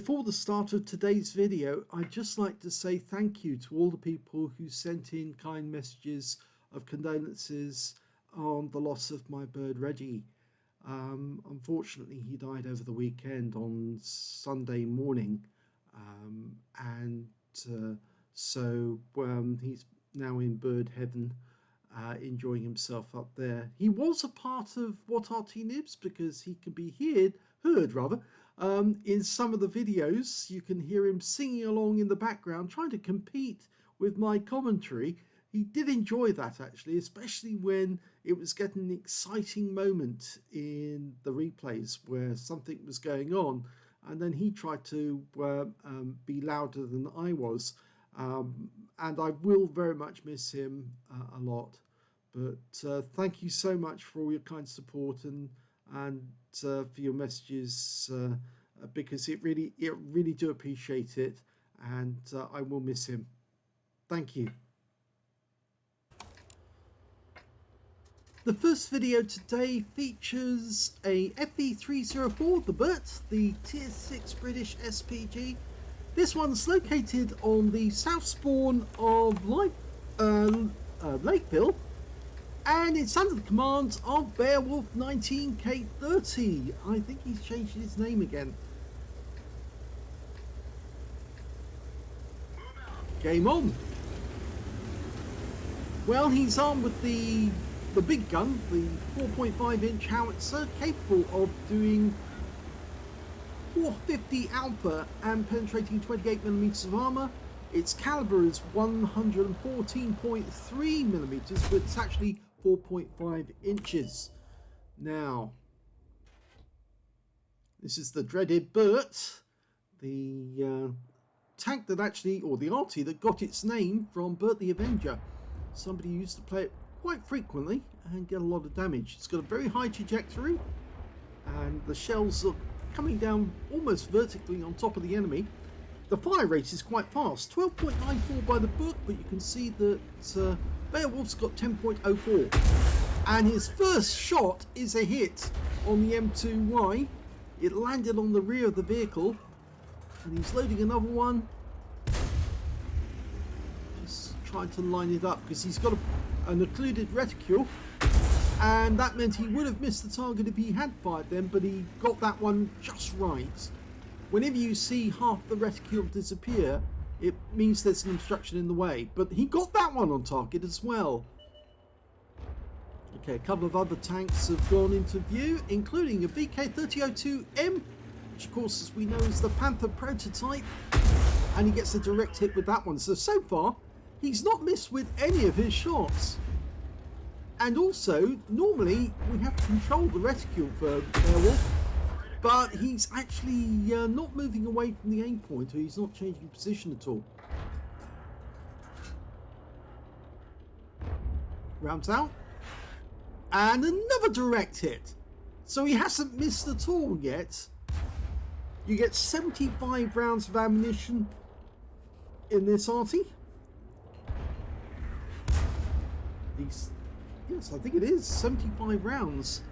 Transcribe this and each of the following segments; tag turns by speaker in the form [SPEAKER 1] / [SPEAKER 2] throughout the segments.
[SPEAKER 1] Before the start of today's video, I'd just like to say thank you to all the people who sent in kind messages of condolences on the loss of my bird Reggie. Unfortunately, he died over the weekend on Sunday morning, so he's now in bird heaven, enjoying himself up there. He was a part of What Arty Noobs because he can be heard in some of the videos. You can hear him singing along in the background, trying to compete with my commentary. He did enjoy that, actually, especially when it was getting an exciting moment in the replays where something was going on, and then he tried to be louder than I was, and I will very much miss him a lot. But thank you so much for all your kind support and for your messages, because it really do appreciate it, and I will miss him. Thank you. The first video today features a FV304, the BERT, the Tier 6 British SPG. This one's located on the south spawn of Lakeville, and it's under the command of Beowulf19K30. I think he's changed his name again. Game on. Well, he's armed with the big gun, the 4.5-inch howitzer, capable of doing 450 alpha and penetrating 28mm of armour. Its caliber is 114.3mm, but it's actually 4.5 inches. Now, this is the dreaded BERT, the tank that actually, or the Arty that got its name from Bert the Avenger. Somebody used to play it quite frequently and get a lot of damage. It's got a very high trajectory, and the shells are coming down almost vertically on top of the enemy. The fire rate is quite fast, 12.94 by the book, but you can see that Beowulf's got 10.04, and his first shot is a hit on the M2Y. It landed on the rear of the vehicle, and he's loading another one. Just trying to line it up because he's got an occluded reticule, and that meant he would have missed the target if he had fired them, but he got that one just right. Whenever you see half the reticule disappear, it means there's an obstruction in the way, but he got that one on target as well. Okay, a couple of other tanks have gone into view, including a VK3002M, which of course, as we know, is the Panther prototype, and he gets a direct hit with that one. So far he's not missed with any of his shots. And also, normally we have to control the reticule for Beowulf, but he's actually not moving away from the aim point, or he's not changing position at all. Rounds out, and another direct hit. So he hasn't missed at all yet. You get 75 rounds of ammunition in this Arty. Yes, I think it is 75 rounds,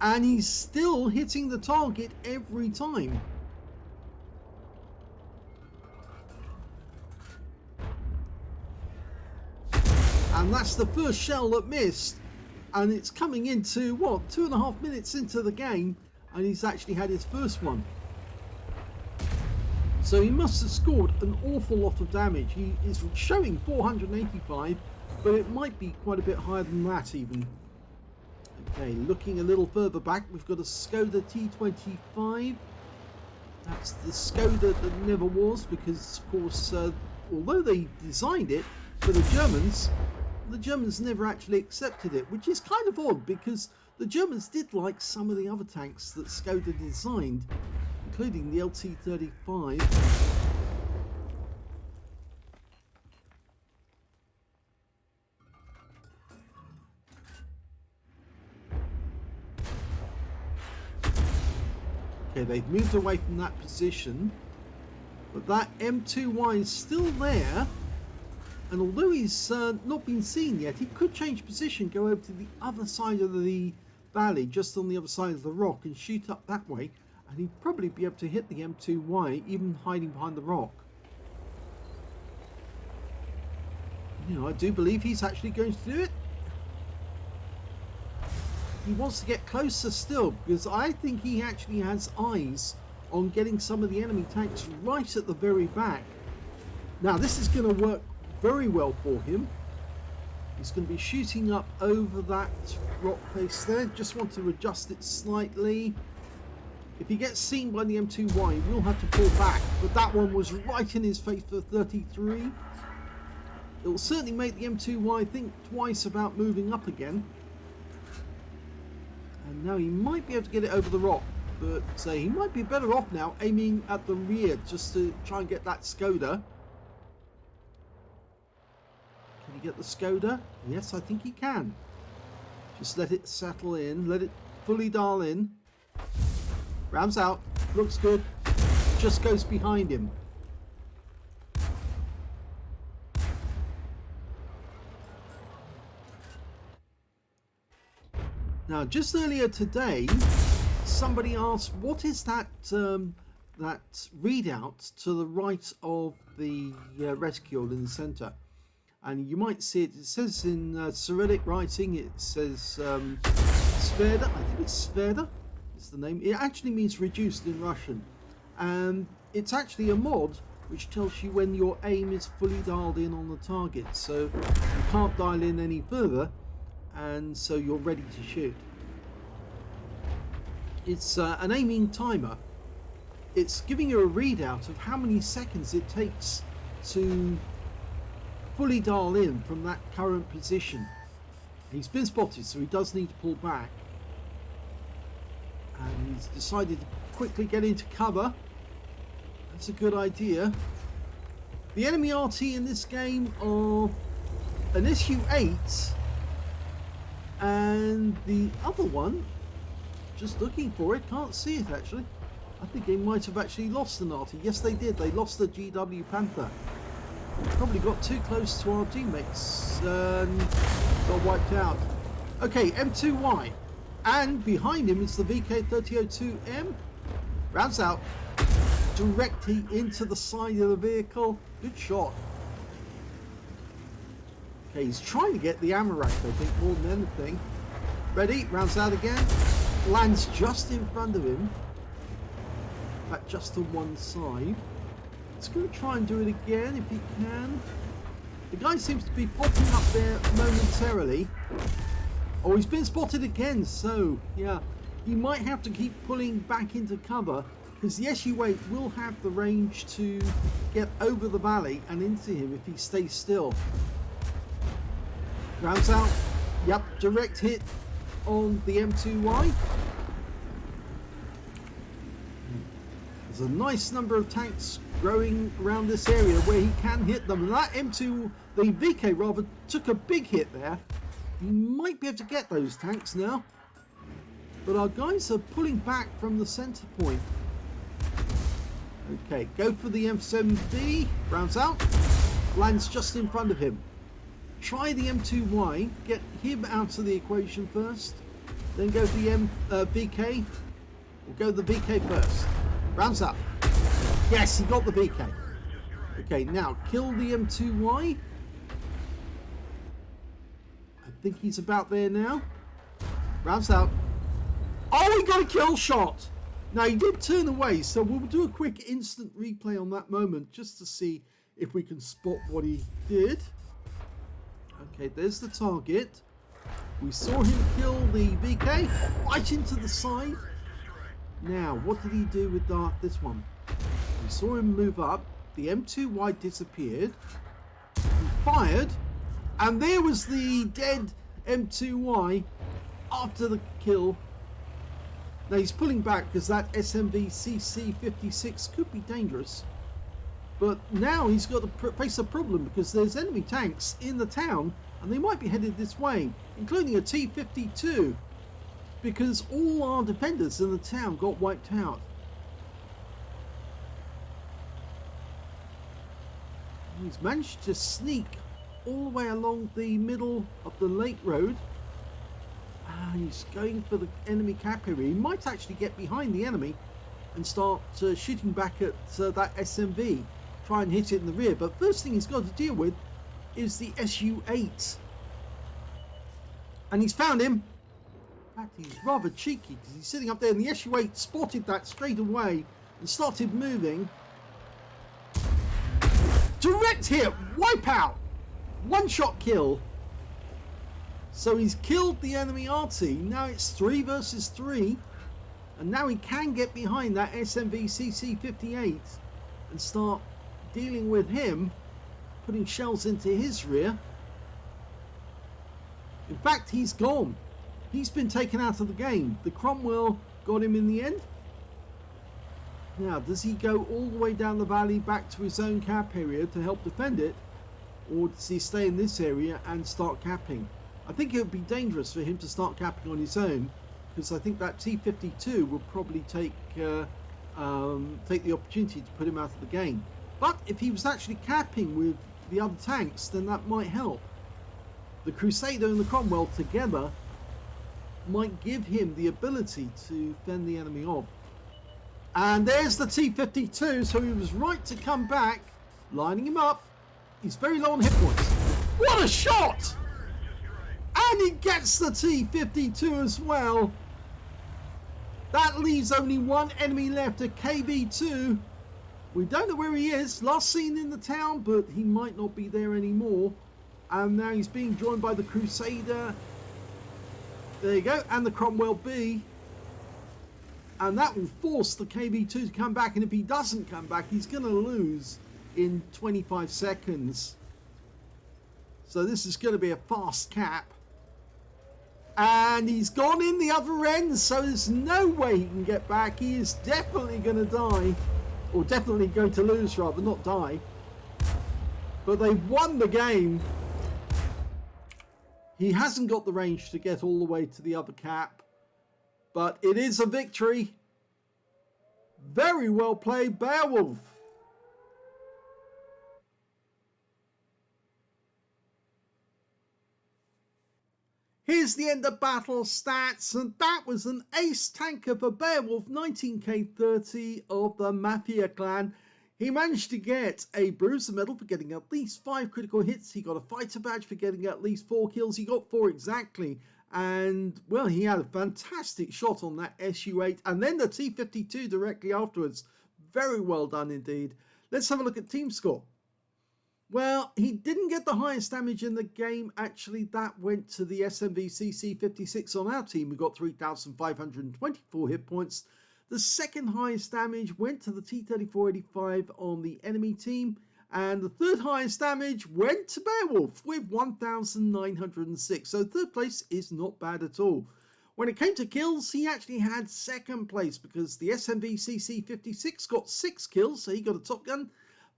[SPEAKER 1] and he's still hitting the target every time. And that's the first shell that missed, and it's coming into what, 2.5 minutes into the game, and he's actually had his first one. So he must have scored an awful lot of damage. He is showing 485, but it might be quite a bit higher than that even. Okay, looking a little further back, we've got a Skoda T25. That's the Skoda that never was, because of course, although they designed it for the Germans never actually accepted it, which is kind of odd, because the Germans did like some of the other tanks that Skoda designed, including the LT-35. Okay, they've moved away from that position, but that M2Y is still there, and although he's not been seen yet, he could change position, go over to the other side of the valley, just on the other side of the rock, and shoot up that way. And he'd probably be able to hit the M2Y, even hiding behind the rock. You know, I do believe he's actually going to do it. He wants to get closer still, because I think he actually has eyes on getting some of the enemy tanks right at the very back. Now, this is going to work very well for him. He's going to be shooting up over that rock face there. Just want to adjust it slightly. If he gets seen by the M2Y, he will have to pull back. But that one was right in his face for 33. It will certainly make the M2Y think twice about moving up again. And now he might be able to get it over the rock. But he might be better off now aiming at the rear just to try and get that Skoda. Can he get the Skoda? Yes, I think he can. Just let it settle in. Let it fully dial in. Rams out. Looks good. Just goes behind him. Now, just earlier today, somebody asked, what is that that readout to the right of the reticule in the center? And you might see it. It says in Cyrillic writing, it says Sverda. I think it's Sverda. It's the name. It actually means reduced in Russian, and it's actually a mod which tells you when your aim is fully dialed in on the target, so you can't dial in any further, and so you're ready to shoot. It's an aiming timer. It's giving you a readout of how many seconds it takes to fully dial in from that current position. He's been spotted, so he does need to pull back. And he's decided to quickly get into cover. That's a good idea. The enemy RT in this game are an SU-8 and the other one, just looking for it, can't see it actually. I think they might have actually lost an Arty. Yes, they did. They lost the GW Panther. Probably got too close to our teammates and got wiped out. Okay, M2Y. And behind him is the VK3002M. Rounds out. Directly into the side of the vehicle. Good shot. Okay, he's trying to get the ammo rack, I think, more than anything. Ready, rounds out again. Lands just in front of him. In fact, just to one side. He's going to try and do it again if he can. The guy seems to be popping up there momentarily. Oh, he's been spotted again, so yeah, he might have to keep pulling back into cover because the SU-8 will have the range to get over the valley and into him if he stays still. Rounds out. Yep, direct hit on the M2Y. There's a nice number of tanks growing around this area where he can hit them. And that M2, the VK rather, took a big hit there. He might be able to get those tanks now. But our guys are pulling back from the center point. Okay, go for the M7B. Rounds out. Lands just in front of him. Try the M2Y. Get him out of the equation first. Then go for the VK. We'll go the VK first. Rounds up. Yes, he got the VK. Okay, now kill the M2Y. I think he's about there now. Rounds out. Oh, he got a kill shot. Now, he did turn away, so we'll do a quick instant replay on that moment just to see if we can spot what he did. Okay, there's the target. We saw him kill the VK right into the side. Now, what did he do with this one? We saw him move up. The M2Y disappeared. He fired. And there was the dead M2Y after the kill. Now, he's pulling back because that SMV CC56 could be dangerous. But now he's got to face a problem because there's enemy tanks in the town and they might be headed this way, including a T-52. Because all our defenders in the town got wiped out. He's managed to sneak all the way along the middle of the lake road. And he's going for the enemy cap area. He might actually get behind the enemy and start shooting back at that SMV. Try and hit it in the rear. But first thing he's got to deal with is the SU-8. And he's found him. In fact, he's rather cheeky because he's sitting up there, and the SU-8 spotted that straight away and started moving. Direct hit, wipeout, one-shot kill. So he's killed the enemy Arty. Now it's 3 versus 3, and now he can get behind that SMV CC58 and start dealing with him, putting shells into his rear. In fact, he's gone. He's been taken out of the game. The Cromwell got him in the end. Now, does he go all the way down the valley back to his own cap area to help defend it? Or does he stay in this area and start capping? I think it would be dangerous for him to start capping on his own, because I think that T-52 will probably take the opportunity to put him out of the game. But if he was actually capping with the other tanks, then that might help. The Crusader and the Cromwell together might give him the ability to fend the enemy off. And there's the T-52, so he was right to come back, lining him up. He's very low on hit points. What a shot! And he gets the T-52 as well. That leaves only one enemy left, a KV-2. We don't know where he is. Last seen in the town, but he might not be there anymore. And now he's being joined by the Crusader. There you go. And the Cromwell B. And that will force the KV-2 to come back. And if he doesn't come back, he's going to lose in 25 seconds. So this is going to be a fast cap. And he's gone in the other end, so there's no way he can get back. He is definitely going to die. Or definitely going to lose, rather, not die. But they've won the game. He hasn't got the range to get all the way to the other cap. But it is a victory. Very well played, Beowulf. Here's the end of battle stats, and that was an ace tanker for Beowulf, 19k30 of the Mafia clan. He managed to get a Bruiser medal for getting at least 5 critical hits. He got a fighter badge for getting at least 4 kills. He got 4 exactly. And, well, he had a fantastic shot on that SU-8. And then the T-52 directly afterwards. Very well done indeed. Let's have a look at team score. Well, he didn't get the highest damage in the game. Actually, that went to the SMV CC56 on our team. We got 3,524 hit points. The second highest damage went to the T-3485 on the enemy team. And the third highest damage went to Beowulf with 1,906. So third place is not bad at all. When it came to kills, he actually had second place because the SMV CC56 got 6 kills, so he got a top gun.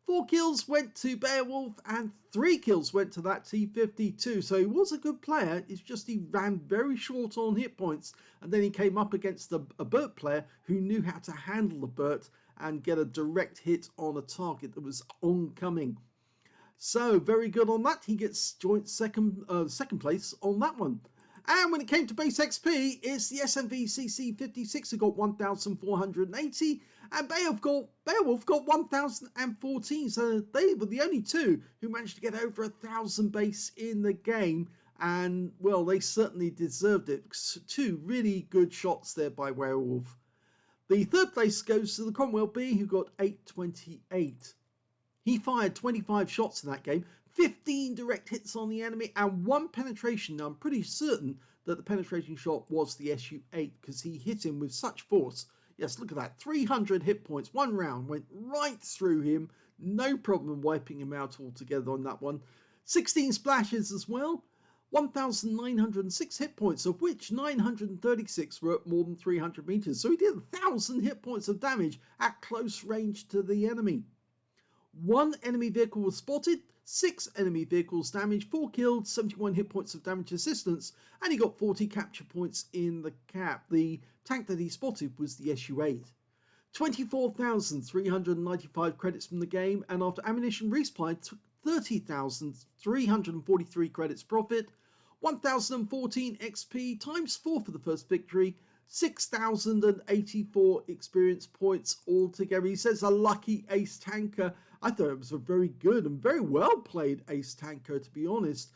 [SPEAKER 1] 4 kills went to Beowulf and 3 kills went to that T-52. So he was a good player. It's just he ran very short on hit points. And then he came up against a Burt player who knew how to handle the Burt and get a direct hit on a target that was oncoming. So very good on that. He gets joint second place on that one. And when it came to base XP, it's the SMV CC56 who got 1,480. And Beowulf got 1,014, so they were the only two who managed to get over 1,000 base in the game. And, well, they certainly deserved it. 2 really good shots there by Beowulf. The third place goes to the Cromwell B, who got 828. He fired 25 shots in that game, 15 direct hits on the enemy, and 1 penetration. Now, I'm pretty certain that the penetrating shot was the SU-8, because he hit him with such force. Yes, look at that. 300 hit points. 1 round went right through him. No problem wiping him out altogether on that one. 16 splashes as well. 1,906 hit points, of which 936 were at more than 300 meters. So he did 1,000 hit points of damage at close range to the enemy. 1 enemy vehicle was spotted. 6 enemy vehicles damaged, 4 killed, 71 hit points of damage assistance, and he got 40 capture points in the cap. The tank that he spotted was the SU-8. 24,395 credits from the game, and after ammunition resupply, took 30,343 credits profit, 1,014 XP times 4 for the first victory, 6,084 experience points altogether. He says a lucky ace tanker. I thought it was a very good and very well played ace tanker, to be honest.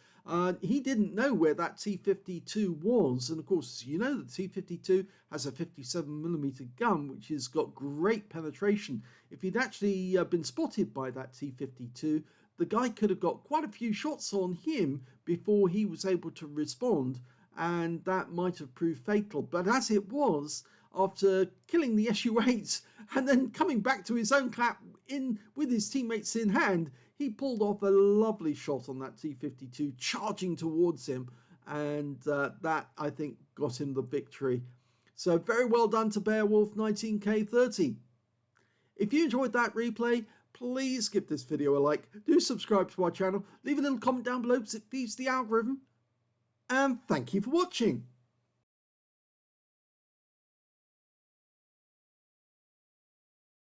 [SPEAKER 1] He didn't know where that T52 was, and of course, you know, the T52 has a 57mm gun, which has got great penetration. If he'd actually been spotted by that T52, the guy could have got quite a few shots on him before he was able to respond, and that might have proved fatal. But as it was, after killing the SU-8 and then coming back to his own clap in with his teammates in hand, he pulled off a lovely shot on that T52, charging towards him, and that, I think, got him the victory. So very well done to Beowulf 19K30. If you enjoyed that replay, please give this video a like, do subscribe to our channel, leave a little comment down below because it feeds the algorithm, and thank you for watching.